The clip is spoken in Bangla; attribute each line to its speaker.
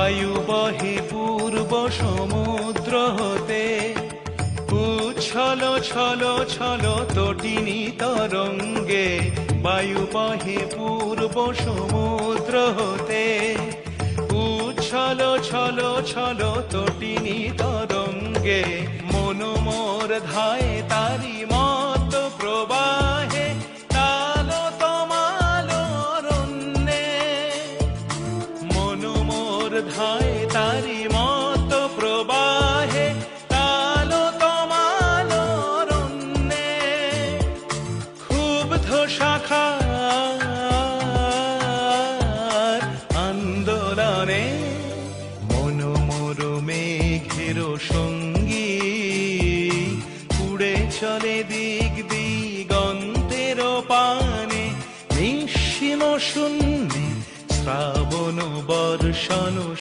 Speaker 1: বায়ু বহে পূর্ব সমুদ্র হতে, উচ্ছল ছল ছল তটিনী তরঙ্গে। বায়ু বহে পূর্ব সমুদ্র হতে, উচ্ছল ছল ছল তটিনী তরঙ্গে। মন মোর ধায় তারি মত প্রবাহে, তালো তমালো অরণ্যে। মন মোর ধায় তারি মত প্রবাহে, তালো তমালো অরণ্যে। ক্ষুব্ধ শাখার আন্দোলনে, মন মোর মেঘের সঙ্গী। উড়ে চলে দিক দিগন্তের পানে, নিঃসীম শূন্যে শ্রাবণ বর্ষণ